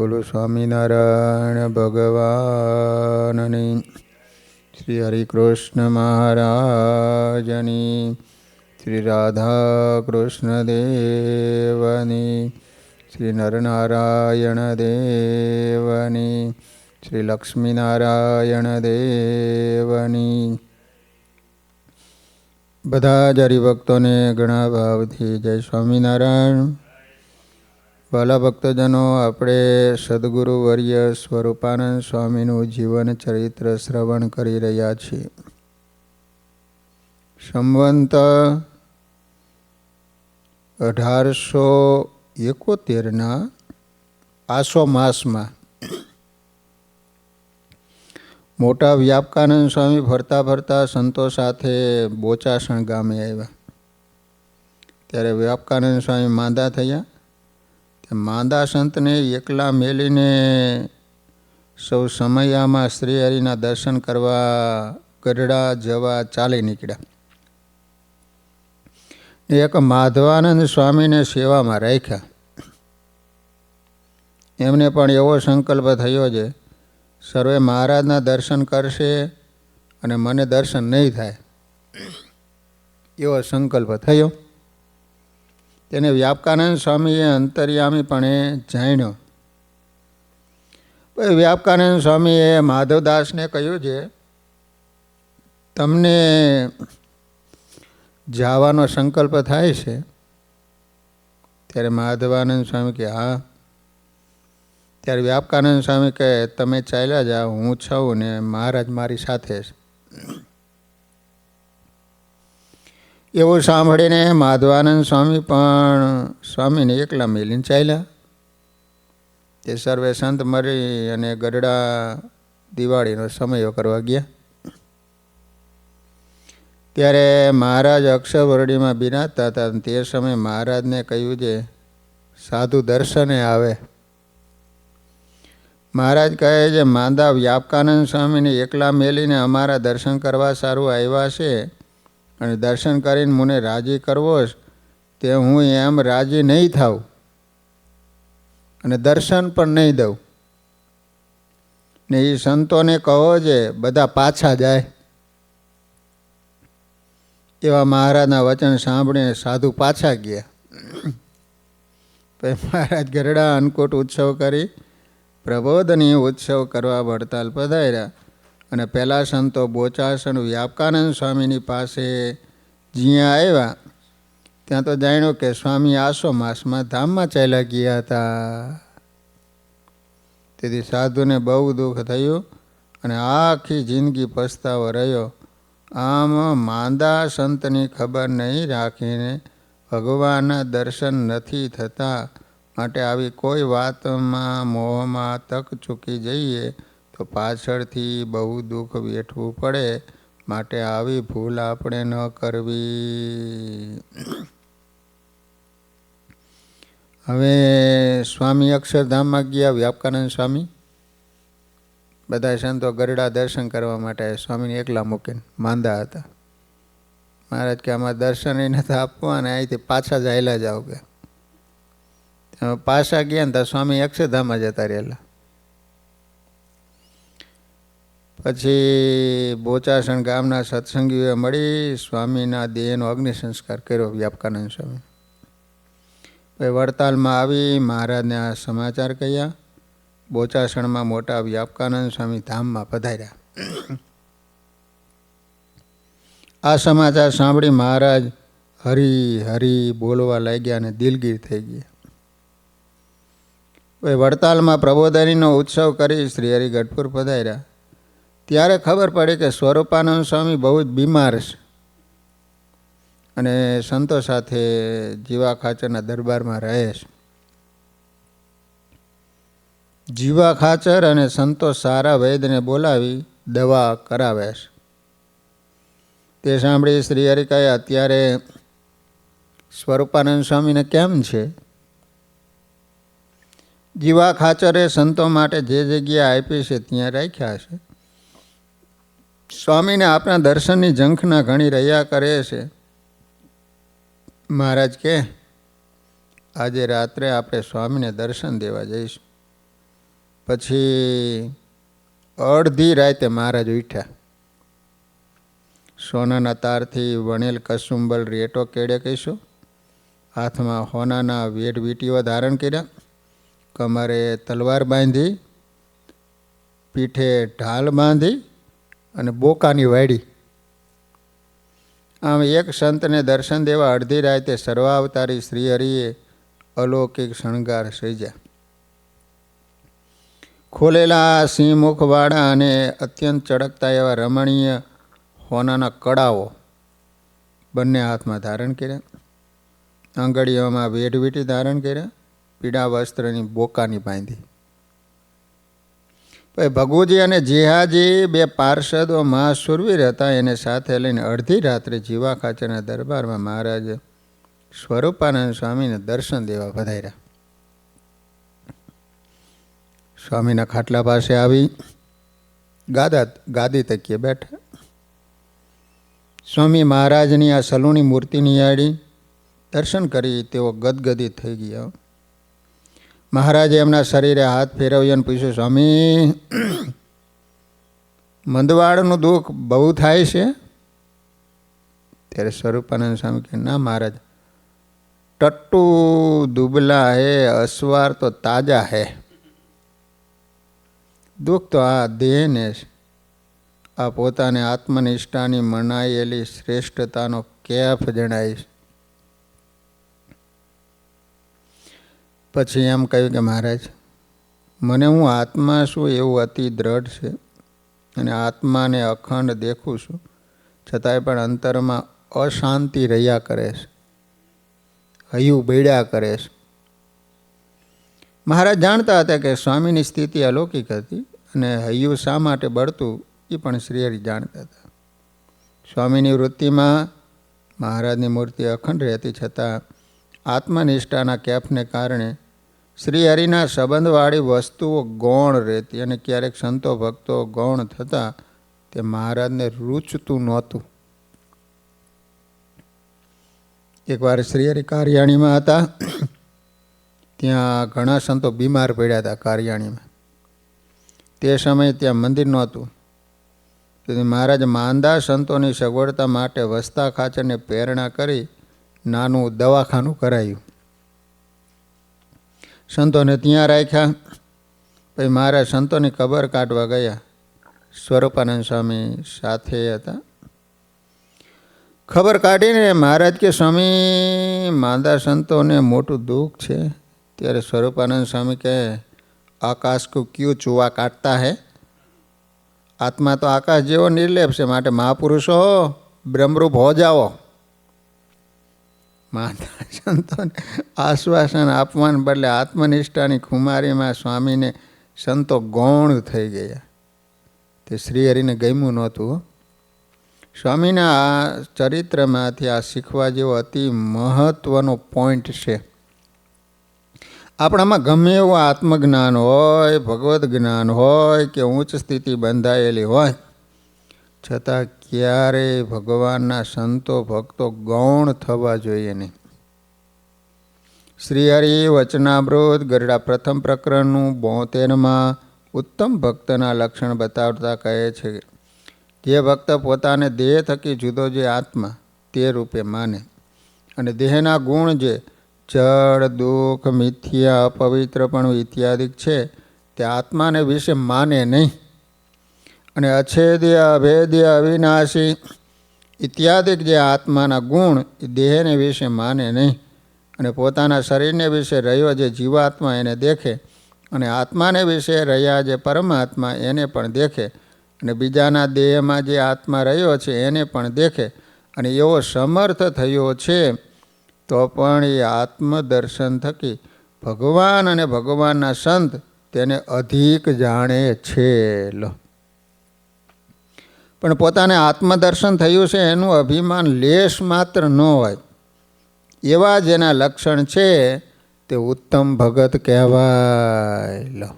બોલો સ્વામિનારાયણ ભગવાનની, શ્રી હરિકૃષ્ણ મહારાજની, શ્રી રાધા કૃષ્ણ દેવની, શ્રી નરનારાયણ દેવની, શ્રી લક્ષ્મીનારાયણ દેવની. બધા જ હરિભક્તોને ઘણા ભાવથી જય સ્વામિનારાયણ. વાલા ભક્તજનો, આપણે સદગુરુ વર્ય સ્વરૂપાનંદ સ્વામીનું જીવન ચરિત્ર શ્રવણ કરી રહ્યા છીએ. સંવંત 1871 આસો માસમાં મોટા વ્યાપકાનંદ સ્વામી ફરતા ફરતા સંતો સાથે બોચાસણ ગામે આવ્યા. ત્યારે વ્યાપકાનંદ સ્વામી માંદા થયા. માંદા સંતને એકલા મેલીને સૌ સમયામાં શ્રીહરિના દર્શન કરવા ગઢડા જવા ચાલી નીકળ્યા. એક માધવાનંદ સ્વામીને સેવામાં રાખ્યા. એમને પણ એવો સંકલ્પ થયો છે, સર્વે મહારાજના દર્શન કરશે અને મને દર્શન નહીં થાય, એવો સંકલ્પ થયો. તેને વ્યાપકાનંદ સ્વામીએ અંતર્યામીપણે જાણ્યો. વ્યાપકાનંદ સ્વામીએ માધવદાસને કહ્યું છે, તમને જવાનો સંકલ્પ થાય છે? ત્યારે માધવાનંદ સ્વામી કે હા. ત્યારે વ્યાપકાનંદ સ્વામી કહે, તમે ચાલ્યા જાઓ, હું છું ને મહારાજ મારી સાથે છે. એવું સાંભળીને માધવાનંદ સ્વામી પણ સ્વામીને એકલા મેલીને ચાલ્યા. તે સર્વે સંત મળી અને ગઢડા દિવાળીનો સમયો કરવા ગયા. ત્યારે મહારાજ અક્ષરવરડીમાં બિરાજતા હતા. તે સમયે મહારાજને કહ્યું છે, સાધુ દર્શને આવે. મહારાજ કહે છે, માંદા વ્યાપકાનંદ સ્વામીને એકલા મેલીને અમારા દર્શન કરવા સારું આવ્યા છે અને દર્શન કરીને મને રાજી કરવો તે હું એમ રાજી નહીં થાઉં અને દર્શન પણ નહીં દઉં. ને એ સંતોને કહો છે બધા પાછા જાય. એવા મહારાજના વચન સાંભળીને સાધુ પાછા ગયા. પછી મહારાજ ગરડા અન્નકૂટ ઉત્સવ કરી પ્રબોધની ઉત્સવ કરવા વડતાલ પધાર્યા. અને પહેલાં સંતો બોચાસણ વ્યાપકાનંદ સ્વામીની પાસે જ્યાં આવ્યા ત્યાં તો જાણ્યું કે સ્વામી આસો માસમાં ધામમાં ચાલ્યા ગયા હતા. તેથી સાધુને બહુ દુઃખ થયું અને આખી જિંદગી પસ્તાવો રહ્યો. આમ માંદા સંતની ખબર નહીં રાખીને ભગવાનના દર્શન નથી થતા. માટે આવી કોઈ વાતમાં મોહમાં તક ચૂકી જઈએ તો પાછળથી બહુ દુઃખ વેઠવું પડે. માટે આવી ભૂલ આપણે ન કરવી. હવે સ્વામી અક્ષરધામમાં ગયા. વ્યાપકાનંદ સ્વામી બધા સંતો ગરડા દર્શન કરવા માટે સ્વામીને એકલા મૂકીને માંદા હતા. મહારાજ કે આમાં દર્શન એ નથી આપવા અને અહીંથી પાછા જ હાલ્યા જાઓ કે. પાછા ગયા ને તો સ્વામી અક્ષરધામમાં જતા રહેલા. પછી બોચાસણ ગામના સત્સંગીઓએ મળી સ્વામીના દેહનો અગ્નિ સંસ્કાર કર્યો. વ્યાપકાનંદ સ્વામી પછી વડતાલમાં આવી મહારાજને આ સમાચાર કહ્યા. બોચાસણમાં મોટા વ્યાપકાનંદ સ્વામી ધામમાં પધાર્યા. આ સમાચાર સાંભળી મહારાજ હરી હરી બોલવા લાગ્યા અને દિલગીર થઈ ગયા. વડતાલમાં પ્રબોધનીનો ઉત્સવ કરી શ્રી હરિગઢપુર પધાર્યા. ત્યારે ખબર પડી કે સ્વરૂપાનંદ સ્વામી બહુ જ બીમાર છે અને સંતો સાથે જીવા ખાચરના દરબારમાં રહે છે. જીવા ખાચર અને સંતો સારા વૈદ્યને બોલાવી દવા કરાવે છે. તે સાંભળી શ્રી હરિ કહે, અત્યારે સ્વરૂપાનંદ સ્વામીને કેમ છે? જીવા ખાચરે સંતો માટે જે જગ્યા આપી છે ત્યાં રાખ્યા છે. સ્વામીને આપણા દર્શનની ઝંખના ઘણી રહ્યા કરે છે. મહારાજ કે આજે રાત્રે આપણે સ્વામીને દર્શન દેવા જઈશું. પછી અડધી રાતે મહારાજ ઉઠ્યા. સોનાના તારથી વણેલ કસુંબલ રેટો કેળે કહીશું, હાથમાં હોનાના વેટવીટીઓ ધારણ કર્યા, કમરે તલવાર બાંધી, પીઠે ઢાલ બાંધી અને બોકાની વાડી. આમ એક સંતને દર્શન દેવા અડધી રાતે સર્વાવતારી શ્રીહરિએ અલૌકિક શણગાર સર્જ્યા. ખોલેલા સિંહ મુખવાળા અને અત્યંત ચળકતા એવા રમણીય હોનાના કડાઓ બંને હાથમાં ધારણ કર્યા, આંગળીઓમાં વેઢવીટી ધારણ કર્યા, પીળા વસ્ત્રની બોકાની બાંધી. પછી ભગુજી અને જીહાજી બે પાર્ષદો મહાશુરવીર હતા. એને સાથે લઈને અડધી રાત્રે જીવા ખાચરના દરબારમાં મહારાજે સ્વરૂપાનંદ સ્વામીને દર્શન દેવા પધાર્યા. સ્વામીના ખાટલા પાસે આવી ગાદી તકીએ બેઠા. સ્વામી મહારાજની આ સલૂણી મૂર્તિ નિહાળી દર્શન કરી તેઓ ગદગદિત થઈ ગયા. મહારાજે એમના શરીરે હાથ ફેરવ્યો અને પૂછ્યું, સ્વામી, મંદવાળનું દુઃખ બહુ થાય છે? ત્યારે સ્વરૂપાનંદ સ્વામી કહે, ના મહારાજ, ટટ્ટુ દુબલા હે, અસવાર તો તાજા હે. દુઃખ તો આ દેહને છે. આ પોતાને આત્મનિષ્ઠાની મનાયેલી શ્રેષ્ઠતાનો કેફ જણાય છે. પછી એમ કહ્યું કે મહારાજ, મને હું આત્મા છું એવું અતિ દ્રઢ છે અને આત્માને અખંડ દેખું છું, છતાંય પણ અંતરમાં અશાંતિ રહ્યા કરે છે, હૈયું બેડ્યા કરે છે. મહારાજ જાણતા હતા કે સ્વામીની સ્થિતિ અલૌકિક હતી અને હૈયું શા માટે બળતું એ પણ શ્રીહરિ જાણતા હતા. સ્વામીની વૃત્તિમાં મહારાજની મૂર્તિ અખંડ રહેતી છતાં આત્મનિષ્ઠાના કેફને કારણે શ્રીહરિના સંબંધવાળી વસ્તુઓ ગૌણ રહેતી અને ક્યારેક સંતો ભક્તો ગૌણ થતાં તે મહારાજને રૂચતું નહોતું. એકવાર શ્રીહરિ કારિયાણીમાં હતા. ત્યાં ઘણા સંતો બીમાર પડ્યા હતા કારિયાણીમાં. તે સમયે ત્યાં મંદિર નહોતું. તેથી મહારાજ માંદા સંતોની સગવડતા માટે વસ્તા ખાચરને પ્રેરણા કરી નાનું દવાખાનું કરાયું. સંતોને ત્યાં રાખ્યા. પછી મહારાજ સંતોની ખબર કાઢવા ગયા. સ્વરૂપાનંદ સ્વામી સાથે હતા. ખબર કાઢીને મહારાજ કે સ્વામી, માંદા સંતોને મોટું દુઃખ છે. ત્યારે સ્વરૂપાનંદ સ્વામી કહે, આકાશ કો ક્યું ચૂવા કાટતા હે? આત્મા તો આકાશ જેવો નિર્લેપ છે, માટે મહાપુરુષો બ્રહ્મરૂપ હો જાઓ. માંદા સંતોને આશ્વાસન આપવાને બદલે આત્મનિષ્ઠાની ખુમારીમાં સ્વામીને સંતો ગૌણ થઈ ગયા. તે શ્રીહરિને ગમ્યું નહોતું. સ્વામીના આ ચરિત્રમાંથી આ શીખવા જેવો અતિ મહત્ત્વનો પોઈન્ટ છે. આપણામાં ગમે એવું આત્મજ્ઞાન હોય, ભગવદ્ જ્ઞાન હોય કે ઉચ્ચ સ્થિતિ બંધાયેલી હોય, છતાં ક્યારેય ભગવાનના સંતો ભક્તો ગૌણ થવા જોઈએ નહીં. શ્રીહરિ વચનામૃત ગરડા પ્રથમ પ્રકરણનું 72માં ઉત્તમ ભક્તના લક્ષણ બતાવતા કહે છે, જે ભક્ત પોતાને દેહ થકી જુદો જે આત્મા તે રૂપે માને અને દેહના ગુણ જે જળ, દુઃખ, મિથ્યા, અપવિત્રપણું ઇત્યાદિક છે તે આત્માને વિશે માને નહીં અને અછેદ્ય, અભેદ્ય, અવિનાશી ઇત્યાદિક જે આત્માના ગુણ એ દેહને વિશે માને નહીં અને પોતાના શરીરને વિશે રહ્યો જે જીવાત્મા એને દેખે અને આત્માને વિશે રહ્યા જે પરમાત્મા એને પણ દેખે અને બીજાના દેહમાં જે આત્મા રહ્યો છે એને પણ દેખે અને એવો સમર્થ થયો છે, તો પણ એ આત્મદર્શન થકી ભગવાન અને ભગવાનના સંત તેને અધિક જાણે છે. પણ પોતાને આત્મદર્શન થયું છે એનું અભિમાન લેશ માત્ર ન હોય. એવા જેના લક્ષણ છે તે ઉત્તમ ભગત કહેવાય.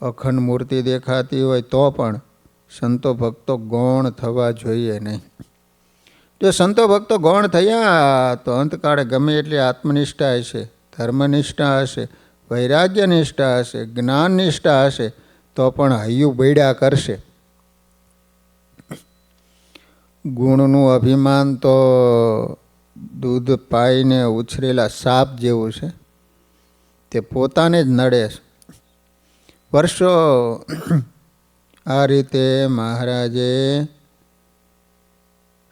અખંડ મૂર્તિ દેખાતી હોય તો પણ સંતો ભક્તો ગૌણ થવા જોઈએ નહીં. જો સંતો ભક્તો ગૌણ થયા તો અંતકાળે ગમે એટલી આત્મનિષ્ઠા હશે, ધર્મનિષ્ઠા હશે, વૈરાગ્યનિષ્ઠા હશે, જ્ઞાનનિષ્ઠા હશે તો પણ હૈયું બૈડા કરશે. ગુણનું અભિમાન તો દૂધ પાઈને ઉછરેલા સાપ જેવું છે, તે પોતાને જ નડે છે. વર્ષો આ રીતે મહારાજે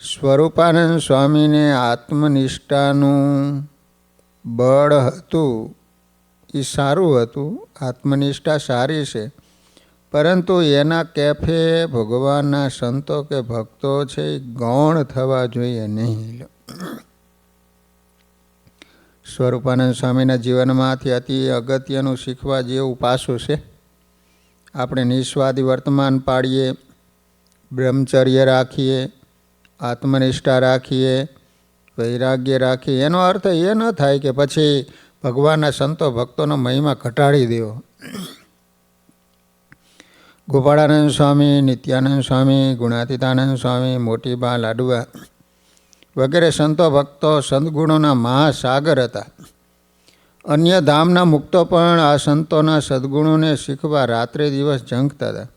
સ્વરૂપાનંદ સ્વામીને આત્મનિષ્ઠાનું બળ હતું એ સારું હતું, આત્મનિષ્ઠા સારી છે, પરંતુ એના કેફે ભગવાનના સંતો કે ભક્તો છે એ ગૌણ થવા જોઈએ નહીં. સ્વરૂપાનંદ સ્વામીના જીવનમાંથી અતિ અગત્યનું શીખવા જેવું પાસું છે. આપણે નિસ્વાદી વર્તમાન પાડીએ, બ્રહ્મચર્ય રાખીએ, આત્મનિષ્ઠા રાખીએ, વૈરાગ્ય રાખીએ, એનો અર્થ એ ન થાય કે પછી ભગવાનના સંતો ભક્તોનો મહિમા ઘટાડી દેવો. ગોપાળાનંદ સ્વામી, નિત્યાનંદ સ્વામી, ગુણાતીતાનંદ સ્વામી, મોટીબા લાડુઆ વગેરે સંતો ભક્તો સદગુણોના મહાસાગર હતા. અન્ય ધામના મુક્તો પણ આ સંતોના સદગુણોને શીખવા રાત્રે દિવસ ઝંખતા હતા.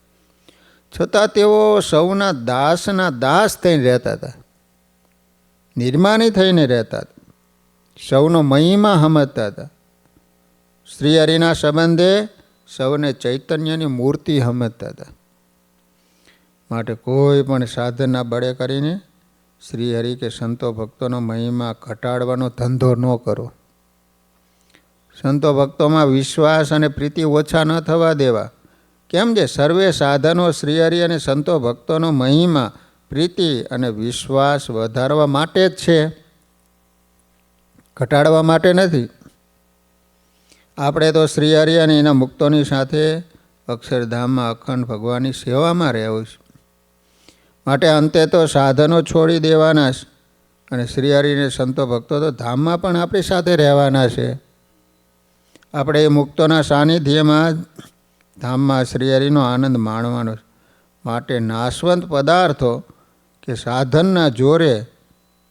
છતાં તેઓ સૌના દાસના દાસ થઈને રહેતા હતા, નિર્માની થઈને રહેતા હતા, સૌનો મહિમા સમજતા હતા. શ્રી હરિના સંબંધે સૌને ચૈતન્યની મૂર્તિ સમજતા હતા. માટે કોઈ પણ સાધનના બળે કરીને શ્રી હરિ કે સંતો ભક્તોનો મહિમા ઘટાડવાનો ધંધો ન કરો. સંતો ભક્તોમાં વિશ્વાસ અને પ્રીતિ ઓછા ન થવા દેવા. કેમ જે સર્વે સાધનો શ્રી હરિ અને સંતો ભક્તોનો મહિમા, પ્રીતિ અને વિશ્વાસ વધારવા માટે જ છે, ઘટાડવા માટે નથી. આપણે તો શ્રી હરિ અને એના મુક્તોની સાથે અક્ષરધામમાં અખંડ ભગવાનની સેવામાં રહેવું છે. માટે અંતે તો સાધનો છોડી દેવાના છે અને શ્રી હરિને સંતો ભક્તો તો ધામમાં પણ આપણી સાથે રહેવાના છે. આપણે એ મુક્તોના સાનિધ્યમાં ધામમાં શ્રી હરિનો આનંદ માણવાનો છે. માટે નાશવંત પદાર્થો કે સાધનના જોરે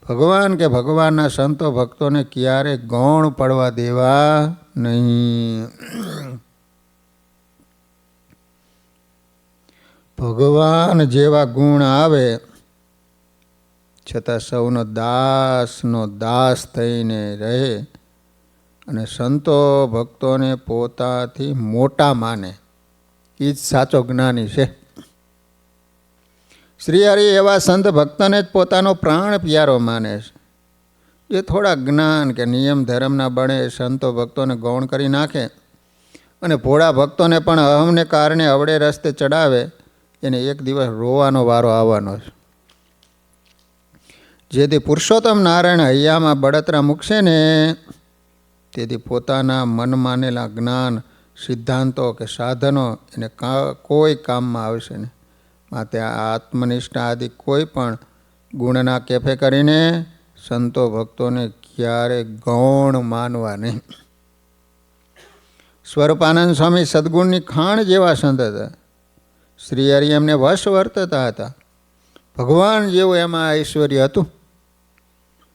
ભગવાન કે ભગવાનના સંતો ભક્તોને ક્યારે ગૌણ પડવા દેવા નહીં. ભગવાન જેવા ગુણ આવે છતાં સૌનો દાસનો દાસ થઈને રહે અને સંતો ભક્તોને પોતાથી મોટા માને, એ જ સાચો જ્ઞાની છે. શ્રી હરિ એવા સંત ભક્તને જ પોતાનો પ્રાણ પ્યારો માને છે. જે થોડા જ્ઞાન કે નિયમ ધર્મના બળે સંતો ભક્તોને ગૌણ કરી નાખે અને ભોળા ભક્તોને પણ અહમને કારણે અવળે રસ્તે ચડાવે, એને એક દિવસ રોવાનો વારો આવવાનો છે. જેથી પુરુષોત્તમ નારાયણ હૈયામાં બળતરા મૂકશે ને તેથી પોતાના મન માનેલા જ્ઞાન, સિદ્ધાંતો કે સાધનો એને કોઈ કામમાં આવશે નહીં. માટે આત્મનિષ્ઠા આદિ કોઈ પણ ગુણના કેફે કરીને સંતો ભક્તોને ક્યારે ગૌણ માનવા નહીં. સ્વરૂપાનંદ સ્વામી સદગુણની ખાણ જેવા સંત હતા. શ્રી હરિ એમને વશ વર્તતા હતા. ભગવાન જેવું એમાં ઐશ્વર્ય હતું.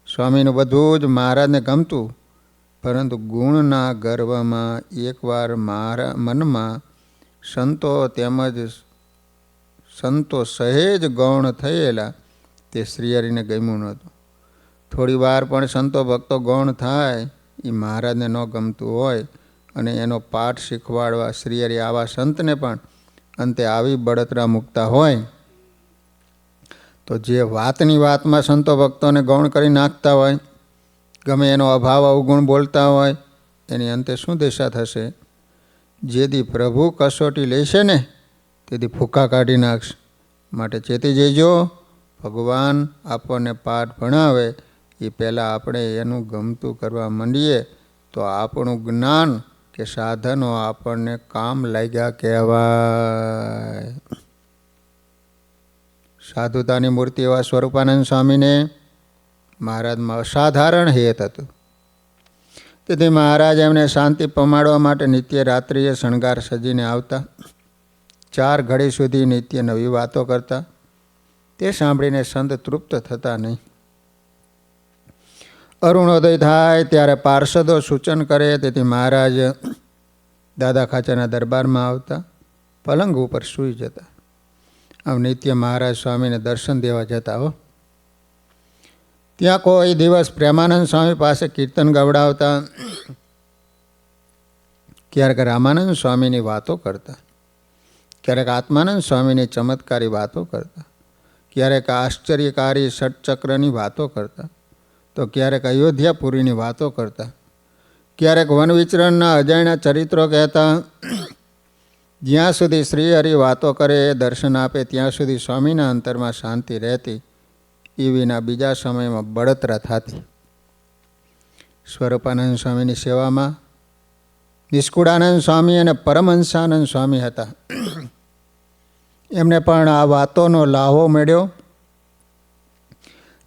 સ્વામીનું બધું જ મહારાજને ગમતું, પરંતુ ગુણના ગર્વમાં એકવાર મારા મનમાં સંતો તેમજ સંતો સહેજ ગૌણ થયેલા તે શ્રી હરિને ગમ્યું નહોતું. થોડી વાર પણ સંતો ભક્તો ગૌણ થાય એ મહારાજને ન ગમતું હોય અને એનો પાઠ શીખવાડવા શ્રી હરિ આવા સંતને પણ અંતે આવી બળતરા મૂકતા હોય તો જે વાતની વાતમાં સંતો ભક્તોને ગૌણ કરી નાખતા હોય, ગમે એનો અભાવ અવગુણ બોલતા હોય, એની અંતે શું દશા થશે? જેથી પ્રભુ કસોટી લેશે ને તેથી ફૂંકા કાઢી નાખશે. માટે ચેતી જઈજો. ભગવાન આપણને પાઠ ભણાવે એ પહેલાં આપણે એનું ગમતું કરવા માંડીએ તો આપણું જ્ઞાન કે સાધનો આપણને કામ લાગ્યા કહેવાય. સાધુતાની મૂર્તિ એવા સ્વરૂપાનંદ સ્વામીને મહારાજમાં અસાધારણ હેત હતું. તેથી મહારાજ એમને શાંતિ પમાડવા માટે નિત્ય રાત્રિએ શણગાર સજીને આવતા. 4 ઘડી સુધી નિત્ય નવી વાતો કરતા. તે સાંભળીને સંત તૃપ્ત થતા નહીં. અરુણોદય થાય ત્યારે પાર્ષદો સૂચન કરે તેથી મહારાજ દાદા ખાચરના દરબારમાં આવતા, પલંગ ઉપર સૂઈ જતા. આમ નિત્ય મહારાજ સ્વામીને દર્શન દેવા જતા હો. ત્યાં કોઈ દિવસ પ્રેમાનંદ સ્વામી પાસે કીર્તન ગવડાવતા, ક્યારેક રામાનંદ સ્વામીની વાતો કરતા, ક્યારેક આત્માનંદ સ્વામીની ચમત્કારી વાતો કરતા, ક્યારેક આશ્ચર્યકારી ષટચક્રની વાતો કરતા, તો ક્યારેક અયોધ્યાપુરીની વાતો કરતા, ક્યારેક વન વિચરણના અજાણ્યા ચરિત્રો કહેતા. જ્યાં સુધી શ્રી હરિ વાતો કરે, દર્શન આપે, ત્યાં સુધી સ્વામીના અંતરમાં શાંતિ રહેતી. એ વિના બીજા સમયમાં બળતરા થતી. સ્વરૂપાનંદ સ્વામીની સેવામાં નિષ્કુળાનંદ સ્વામી અને પરમહંસાનંદ સ્વામી હતા. એમને પણ આ વાતોનો લાહો મળ્યો.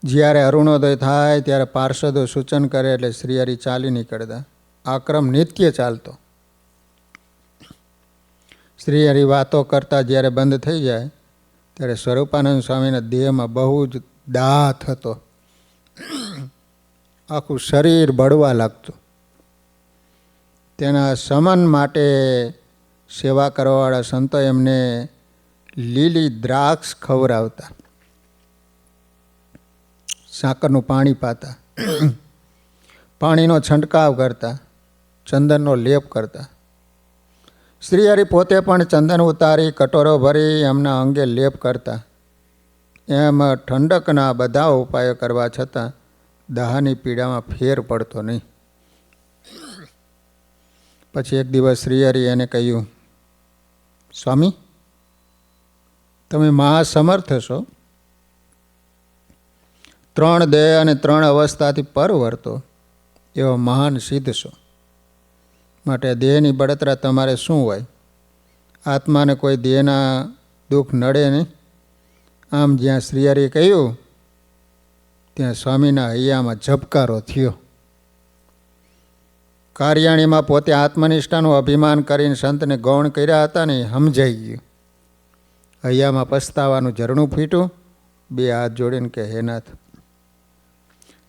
જ્યારે અરુણોદય થાય ત્યારે પાર્ષદો સૂચન કરે એટલે શ્રીહરિ ચાલી નીકળતા. આ ક્રમ નિત્ય ચાલતો. શ્રીહરિ વાતો કરતા જ્યારે બંધ થઈ જાય ત્યારે સ્વરૂપાનંદ સ્વામીના દેહમાં બહુ જ દાહ થતો. આખું શરીર બળવા લાગતું. તેના શમન માટે સેવા કરવાવાળા સંતો એમને લીલી દ્રાક્ષ ખવડાવતા, સાકરનું પાણી પાતા, પાણીનો છંટકાવ કરતા, ચંદનનો લેપ કરતા. શ્રીહરિ પોતે પણ ચંદન ઉતારી કટોરો ભરી એમના અંગે લેપ કરતા. એમ ઠંડકના બધા ઉપાયો કરવા છતાં દાહની પીડામાં ફેર પડતો નહીં. પછી એક દિવસ શ્રીહરિ એને કહ્યું, સ્વામી, તમે મહાસમર્થ છો, 3 દેહ અને 3 અવસ્થાથી પર વર્તો એવો મહાન સિદ્ધ છો. માટે દેહની બળતરા તમારે શું હોય? આત્માને કોઈ દેહના દુઃખ નડે નહીં. આમ જ્યાં શ્રીહરિએ કહ્યું ત્યાં સ્વામીના હૈયામાં ઝબકારો થયો. કાર્યાણીમાં પોતે આત્મનિષ્ઠાનું અભિમાન કરીને સંતને ગૌણ કર્યા હતા ને સમજાઈ ગયું. હૈયામાં પસ્તાવાનું ઝરણું ફીટ્યું. 2 હાથ જોડીને કે, હે નાથ,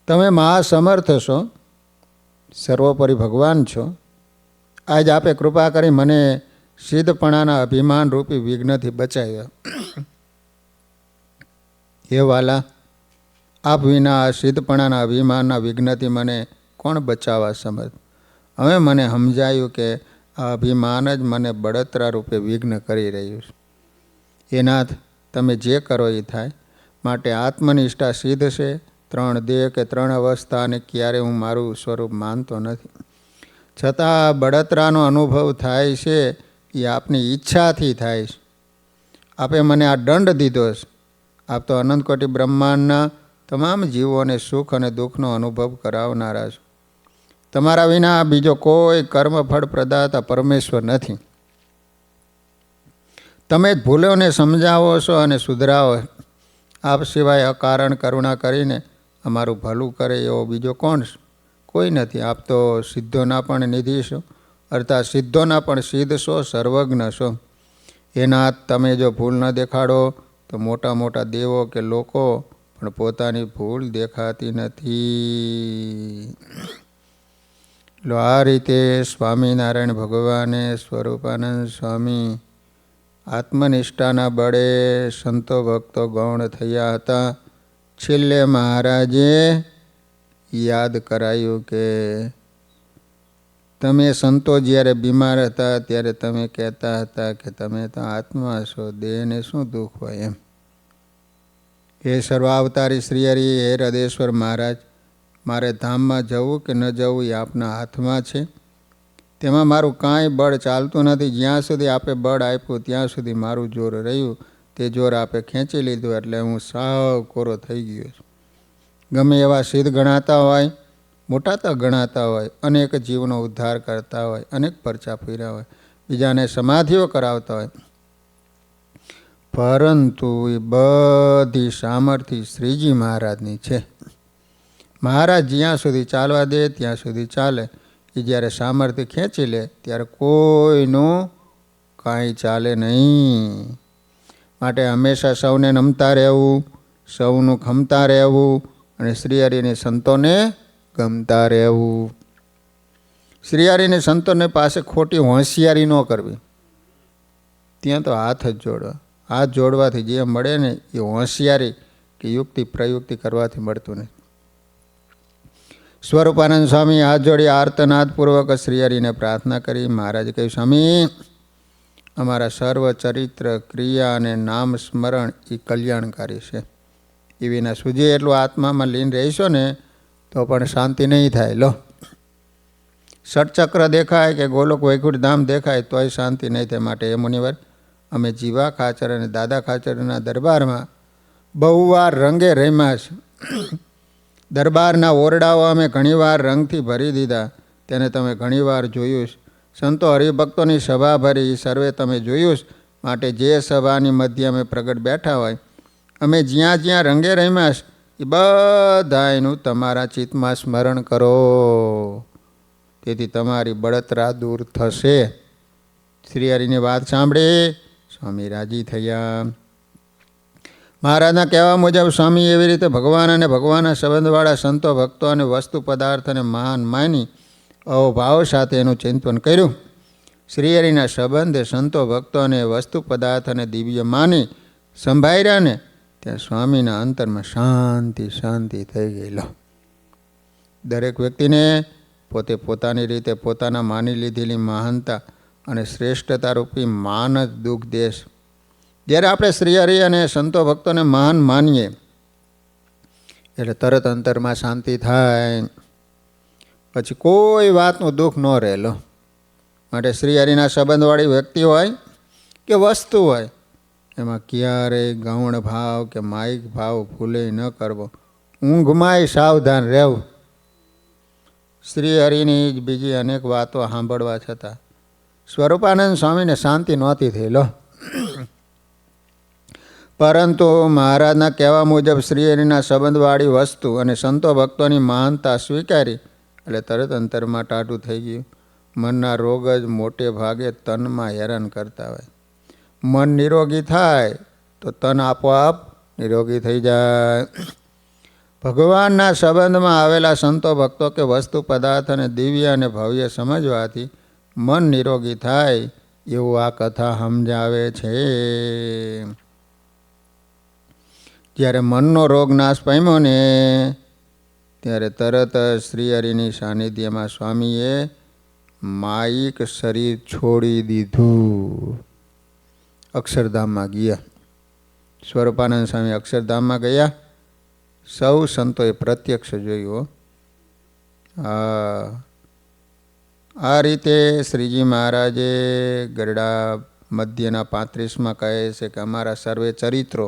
તમે મહાસમર્થ છો, સર્વોપરી ભગવાન છો. આજ આપે કૃપા કરી મને સિદ્ધપણાના અભિમાન રૂપી વિઘ્નથી બચાવ્યો. હે વાલા, આપ વિના આ સિદ્ધપણાના અભિમાનના વિઘ્નથી મને કોણ બચાવવા સમર્થ? હવે મને સમજાયું કે આ અભિમાન જ મને બળતરા રૂપે વિઘ્ન કરી રહ્યું છે. હે નાથ, તમે જે કરો એ થાય. માટે આત્મનિષ્ઠા સિદ્ધ છે. 3 દેહ કે 3 અવસ્થા અને ક્યારે હું મારું સ્વરૂપ માનતો નથી. છતાં બળતરાનો અનુભવ થાય છે એ આપની ઈચ્છાથી થાય છે. આપે મને આ દંડ દીધો છે. આપ તો અનંતકોટી બ્રહ્માંડના તમામ જીવોને સુખ અને દુઃખનો અનુભવ કરાવનારા છો. તમારા વિના બીજો કોઈ કર્મફળ પ્રદાતા પરમેશ્વર નથી. તમે જ ભૂલોને સમજાવો છો અને સુધરાવો. આપ સિવાય અકારણ કરુણા કરીને અમારું ભલું કરે એવો બીજો કોણ છે? કોઈ નથી. આપ તો સિદ્ધોના પણ નિધિ છો, અર્થાત સિદ્ધોના પણ સિદ્ધ છો, સર્વજ્ઞ છો. એના તમે જો ભૂલ ન દેખાડો તો મોટા મોટા દેવો કે લોકો પણ પોતાની ભૂલ દેખાતી નથી. આ રીતે સ્વામિનારાયણ ભગવાને સ્વરૂપાનંદ સ્વામી આત્મનિષ્ઠાના બળે સંતો ભક્તો ગૌણ થયા હતા. છેલ્લે મહારાજે યાદ કરાયું કે તમે સંતો જ્યારે બીમાર હતા ત્યારે તમે કહેતા હતા કે તમે તો આત્મા છો, દેહને શું દુઃખ હોય એમ. હે સર્વાવતારી શ્રીહરિ, હે હૃદેશ્વર મહારાજ, મારે ધામમાં જવું કે ન જવું એ આપના હાથમાં છે. તેમાં મારું કાંઈ બળ ચાલતું નથી. જ્યાં સુધી આપે બળ આપ્યું ત્યાં સુધી મારું જોર રહ્યું. તે જોર આપે ખેંચી લીધું એટલે હું સાવ કોરો થઈ ગયો છું. ગમે એવા સિદ્ધ ગણાતા હોય, મોટાતા ગણાતા હોય, અનેક જીવનો ઉદ્ધાર કરતા હોય, અનેક પરચા ફર્યા હોય, બીજાને સમાધિઓ કરાવતા હોય, પરંતુ એ બધી સામર્થ્ય શ્રીજી મહારાજની છે. મહારાજ જ્યાં સુધી ચાલવા દે ત્યાં સુધી ચાલે. એ જ્યારે સામર્થ્ય ખેંચી લે ત્યારે કોઈનું કાંઈ ચાલે નહીં. માટે હંમેશા સૌને નમતા રહેવું, સૌનું ખમતા રહેવું અને શ્રીહરિને સંતોને ગમતા રહેવું. શ્રીહરિને સંતોને પાસે ખોટી હોશિયારી ન કરવી. ત્યાં તો હાથ જ જોડવા. હાથ જોડવાથી જે મળે ને એ હોશિયારી કે યુક્તિ પ્રયુક્તિ કરવાથી મળતું નહીં. સ્વરૂપાનંદ સ્વામી હાથ જોડી આર્તનાદપૂર્વક શ્રીહરિને પ્રાર્થના કરી. મહારાજે કહ્યું, સ્વામી, અમારા સર્વ ચરિત્ર, ક્રિયા અને નામ સ્મરણ એ કલ્યાણકારી છે. એ વિના સૂજી એટલું આત્મામાં લીન રહીશો ને તો પણ શાંતિ નહીં થાય. લો, ષટચક્ર દેખાય કે ગોલોક વૈકુંઠ ધામ દેખાય તોય શાંતિ નહીં થાય. માટે એ મુનિવર, અમે જીવા ખાચર અને દાદા ખાચરના દરબારમાં બહુ વાર રંગે રમ્યા છે. દરબારના ઓરડાઓ અમે ઘણીવાર રંગથી ભરી દીધા. તેને તમે ઘણીવાર જોયું. સંતો હરિભક્તોની સભા ભરી સર્વે તમે જોયું. માટે જે સભાની મધ્ય અમે પ્રગટ બેઠા હોય, અમે જ્યાં જ્યાં રંગે રમ્યા એ બધા એનું તમારા ચિત્તમાં સ્મરણ કરો. તેથી તમારી બળતરા દૂર થશે. શ્રીહરિની વાત સાંભળી સ્વામી રાજી થયા. મહારાજના કહેવા મુજબ સ્વામી એવી રીતે ભગવાન અને ભગવાનના સંબંધવાળા સંતો ભક્તો અને વસ્તુ પદાર્થને મહાન માની અવભાવ સાથે એનું ચિંતન કર્યું. શ્રીહરિના સંબંધે સંતો ભક્તો અને વસ્તુ પદાર્થ અને દિવ્ય માની સંભાળ્યા ને ત્યાં સ્વામીના અંતરમાં શાંતિ શાંતિ થઈ ગયેલો. દરેક વ્યક્તિને પોતે પોતાની રીતે પોતાના માની લીધેલી મહાનતા અને શ્રેષ્ઠતા રૂપી માન જ દુઃખ દેશ. જ્યારે આપણે શ્રીહરિ અને સંતો ભક્તોને મહાન માનીએ એટલે તરત અંતરમાં શાંતિ થાય. પછી કોઈ વાતનું દુઃખ ન રહેલો. માટે શ્રીહરિના સંબંધવાળી વ્યક્તિ હોય કે વસ્તુ હોય એમાં ક્યારેય ગૌણ ભાવ કે માયિક ભાવ ભૂલે ન કરવો. ઊંઘમાંય સાવધાન રહેવું. શ્રીહરિની જ બીજી અનેક વાતો સાંભળવા છતાં સ્વરૂપાનંદ સ્વામીને શાંતિ નહોતી થયેલો. પરંતુ મહારાજના કહેવા મુજબ શ્રીહરિના સંબંધવાળી વસ્તુ અને સંતો ભક્તોની મહાનતા સ્વીકારી એટલે તરત અંતરમાં ટાઢું થઈ ગયું. મનના રોગ જ મોટે ભાગે તનમાં હેરાન કરતા હોય. મન નિરોગી થાય તો તન આપોઆપ નિરોગી થઈ જાય. ભગવાનના સંબંધમાં આવેલા સંતો ભક્તો કે વસ્તુ પદાર્થ અને દિવ્ય અને ભવ્ય સમજવાથી મન નિરોગી થાય એવું આ કથા સમજાવે છે. જ્યારે મનનો રોગ નાશ પામ્યો ને ત્યારે તરત શ્રીહરિની સાનિધ્યમાં સ્વામીએ માયિક શરીર છોડી દીધું. અક્ષરધામમાં ગયા. સ્વરૂપાનંદ સ્વામી અક્ષરધામમાં ગયા. સૌ સંતોએ પ્રત્યક્ષ જોયું. આ રીતે શ્રીજી મહારાજે ગરડા મધ્યના 35માં કહે છે કે અમારા સર્વે ચરિત્રો,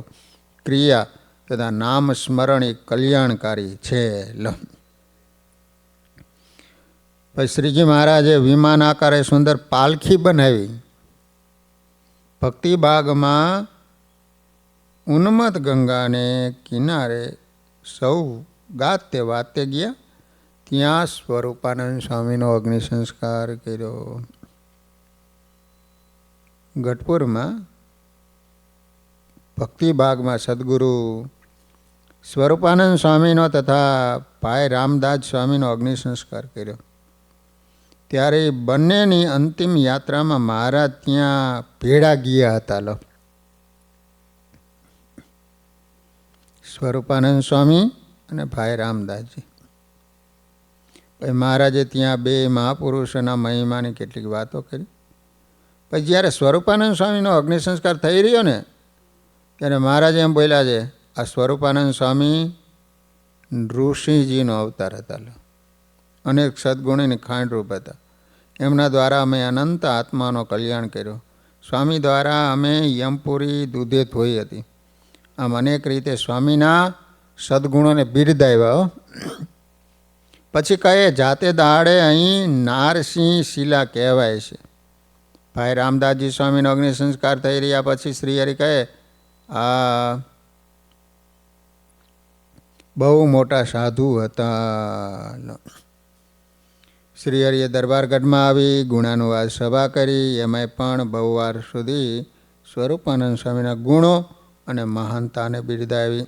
ક્રિયા તથા નામ સ્મરણ એ કલ્યાણકારી છે. પછી શ્રીજી મહારાજે વિમાન આકારે સુંદર પાલખી બનાવી. ભક્તિબાગમાં ઉન્મત ગંગાને કિનારે સૌ ગાતે વાતે ગયા. ત્યાં સ્વરૂપાનંદ સ્વામીનો અગ્નિ સંસ્કાર કર્યો. ગઢપુરમાં ભક્તિબાગમાં સદગુરુ સ્વરૂપાનંદ સ્વામીનો તથા ભાઈ રામદાસ સ્વામીનો અગ્નિ સંસ્કાર કર્યો. ત્યારે બંનેની અંતિમ યાત્રામાં મહારાજ ત્યાં ભેળા ગયા હતા. લો, સ્વરૂપાનંદ સ્વામી અને ભાઈ રામદાસજી. પછી મહારાજે ત્યાં બે મહાપુરુષોના મહિમાની કેટલીક વાતો કરી. પછી જ્યારે સ્વરૂપાનંદ સ્વામીનો અગ્નિ સંસ્કાર થઈ રહ્યો ને ત્યારે મહારાજ એમ બોલ્યા છે, આ સ્વરૂપાનંદ સ્વામી ઋષિજીનો અવતાર હતા. અનેક સદગુણોની ખાંડરૂપ હતા. એમના દ્વારા અમે અનંત આત્માનો કલ્યાણ કર્યો. સ્વામી દ્વારા અમે યમપુરી દૂધે ધોઈ હતી. આમ અનેક રીતે સ્વામીના સદગુણોને બિરદાવ્યા. પછી કહે જાતે દાડે અહીં નારસિંહ શિલા કહેવાય છે. ભાઈ રામદાસજી સ્વામીનો અગ્નિ સંસ્કાર થઈ રહ્યા પછી શ્રીહરિ કહે આ બહુ મોટા સાધુ હતા. શ્રીહરિએ દરબારગઢમાં આવી ગુણાનુવાદ સભા કરી. એમાંય પણ બહુ વાર સુધી સ્વરૂપાનંદ સ્વામીના ગુણો અને મહાનતાને બિરદાવી.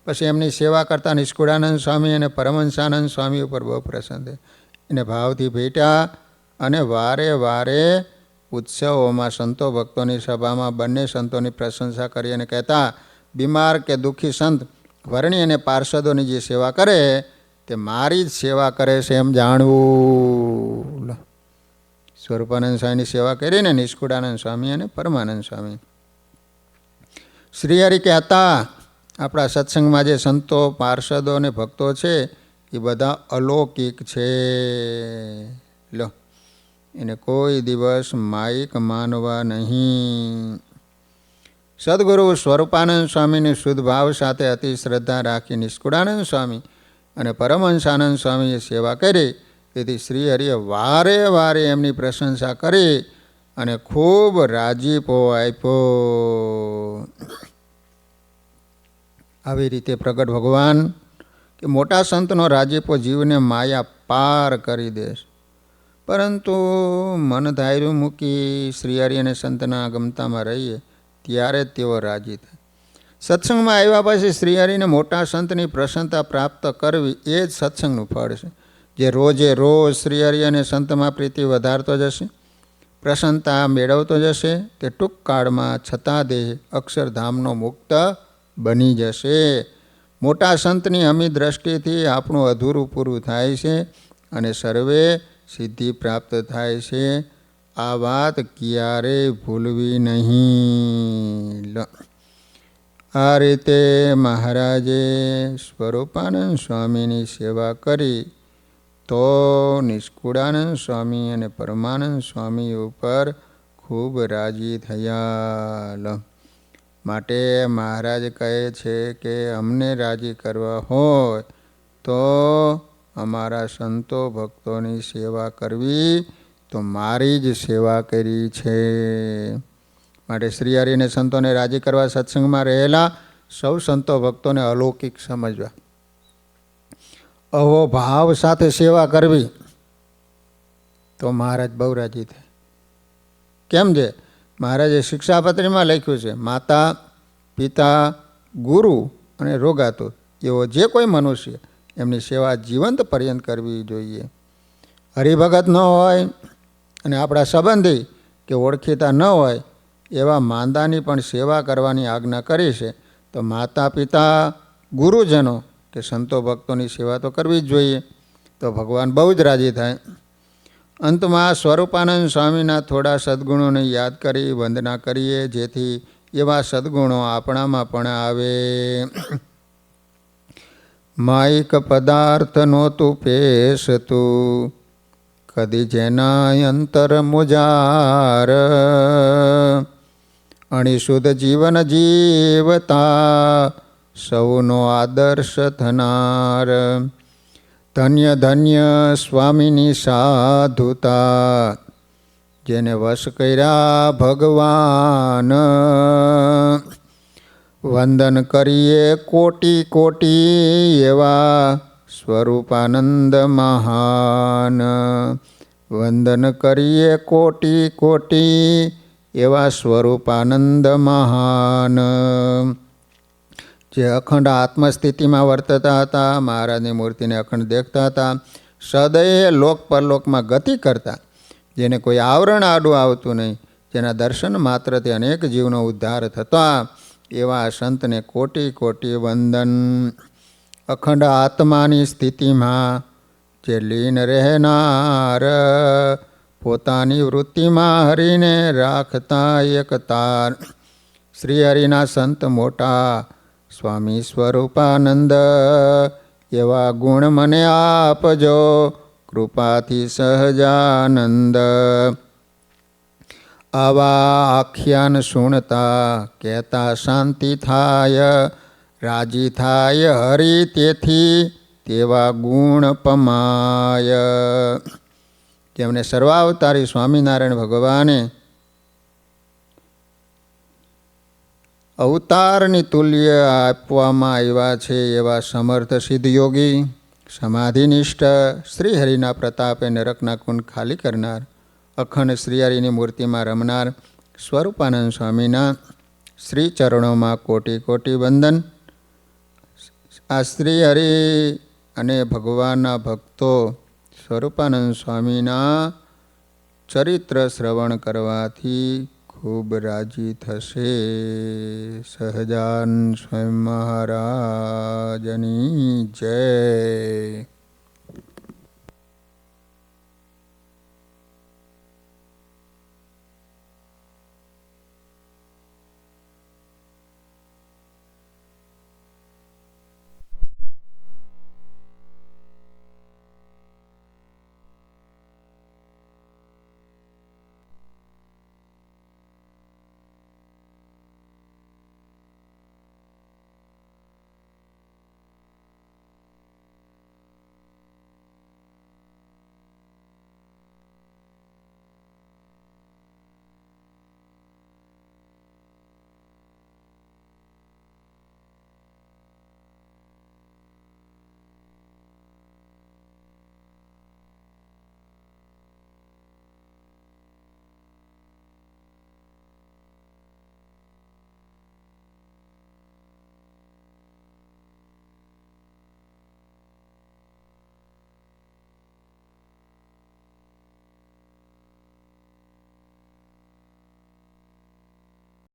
પછી એમની સેવા કરતા નિષ્કુળાનંદ સ્વામી અને પરમહંસાનંદ સ્વામી ઉપર બહુ પ્રસન્ન થયા. એને ભાવથી ભેટ્યા અને વારે વારે ઉત્સવોમાં સંતો ભક્તોની સભામાં બંને સંતોની પ્રશંસા કરી અને કહેતા, બીમાર કે દુઃખી સંત વર્ણી અને પાર્ષદોની જે સેવા કરે તે મારી જ સેવા કરે છે એમ જાણવું. સ્વરૂપાનંદ સ્વામીની સેવા કરીને નિષ્કુળાનંદ સ્વામી અને પરમાનંદ સ્વામી. શ્રીહરિ કહેતા, આપણા સત્સંગમાં જે સંતો પાર્ષદો અને ભક્તો છે એ બધા અલૌકિક છે. લો, એને કોઈ દિવસ માયિક માનવા નહીં. સદગુરુ સ્વરૂપાનંદ સ્વામીની શુદ્ધ ભાવ સાથે અતિ શ્રદ્ધા રાખી નિષ્કુળાનંદ સ્વામી અને પરમહંસાનંદ સ્વામીએ સેવા કરી. તેથી શ્રીહરિએ વારે વારે એમની પ્રશંસા કરી અને ખૂબ રાજીપો આપ્યો. આવી રીતે પ્રગટ ભગવાન કે મોટા સંતનો રાજીપો જીવને માયા પાર કરી દેશ. પરંતુ મન ધાર્યું મૂકી શ્રીહરિ અને સંતના ગમતામાં રહીએ ત્યારે જ તેઓ રાજી થાય. સત્સંગમાં આવ્યા પછી શ્રીહરિને મોટા સંતની પ્રસન્નતા પ્રાપ્ત કરવી એ જ સત્સંગનું ફળ છે. જે રોજે રોજ શ્રીહરિ અને સંતમાં પ્રીતિ વધારતો જશે, પ્રસન્નતા મેળવતો જશે, તે ટૂંક કાળમાં છતાં દેહ અક્ષરધામનો મુક્ત બની જશે. મોટા સંતની અમી દ્રષ્ટિથી આપણું અધૂરું પૂરું થાય છે અને સર્વે સિદ્ધિ પ્રાપ્ત થાય છે. આ વાત ક્યારેય ભૂલવી નહીં. આ રીતે મહારાજે સ્વરૂપાનંદ સ્વામીની સેવા કરી તો નિષ્કુળાનંદ સ્વામી અને પરમાનંદ સ્વામી ઉપર ખૂબ રાજી થયા. માટે મહારાજ કહે છે કે અમને રાજી કરવા હોય તો અમારા સંતો ભક્તોની સેવા કરવી તો મારી જ સેવા કરી છે. માટે શ્રીહરિ અને સંતોને રાજી કરવા સત્સંગમાં રહેલા સૌ સંતો ભક્તોને અલૌકિક સમજવા, અહો ભાવ સાથે સેવા કરવી તો મહારાજ બહુ રાજી થાય. કેમ છે? મહારાજે શિક્ષાપત્રીમાં લખ્યું છે, માતા પિતા ગુરુ અને રોગાતુર એવો જે કોઈ મનુષ્ય એમની સેવા જીવંત પર્યંત કરવી જોઈએ. હરિભગત ન હોય અને આપણા સંબંધી કે ઓળખીતા ન હોય એવા માંદાની પણ સેવા કરવાની આજ્ઞા કરી છે. તો માતા પિતા ગુરુજનો કે સંતો ભક્તોની સેવા તો કરવી જ જોઈએ. તો ભગવાન બહુ જ રાજી થાય. અંતમાં સ્વરૂપાનંદ સ્વામીના થોડા સદ્ગુણોને યાદ કરી વંદના કરીએ, જેથી એવા સદ્ગુણો આપણામાં પણ આવે. માયિક પદાર્થ નહોતું પેશતું, કદી જેના અંતર મુજાર, અણિશુદ્ધ જીવન જીવતા સૌનો આદર્શ થનાર. ધન્ય ધન્ય સ્વામીની સાધુતા, જેને વશ કર્યા ભગવાન. વંદન કરીએ કોટી કોટી એવા સ્વરૂપાનંદ મહાન. વંદન કરીએ કોટી કોટી એવા સ્વરૂપાનંદ મહાન. જે અખંડ આત્મસ્થિતિમાં વર્તતા હતા, મહારાજની મૂર્તિને અખંડ દેખતા હતા, સદૈવ લોક પરલોકમાં ગતિ કરતા, જેને કોઈ આવરણ આડું આવતું નહીં, જેના દર્શન માત્રથી અનેક જીવનો ઉદ્ધાર થતા, એવા સંતને કોટી કોટી વંદન. અખંડ આત્માની સ્થિતિમાં જે લીન રહેનાર, પોતાની વૃત્તિમાં હરિને રાખતા એક તાર. શ્રીહરિના સંત મોટા સ્વામી સ્વરૂપાનંદ, એવા ગુણ મને આપજો કૃપાથી સહજાનંદ. આવા આખ્યાન સુણતા કહેતા શાંતિ થાય, રાજી થાય હરિ તેથી તેવા ગુણ પમાય. જેમને સર્વાવતારી સ્વામિનારાયણ ભગવાને અવતારની તુલ્ય આપવામાં આવ્યા છે, એવા સમર્થ સિદ્ધયોગી સમાધિનિષ્ઠ શ્રીહરિના પ્રતાપે નરકના કુંડ ખાલી કરનાર, અખંડ શ્રીહરિની મૂર્તિમાં રમનાર સ્વરૂપાનંદ સ્વામીના શ્રી ચરણોમાં કોટી કોટી વંદન. આ શ્રીહરિ અને ભગવાનના ભક્તો સ્વરૂપાનંદ સ્વામીના ચરિત્ર શ્રવણ કરવાથી ખૂબ રાજી થશે. સહજાન સ્વયં મહારાજની જય.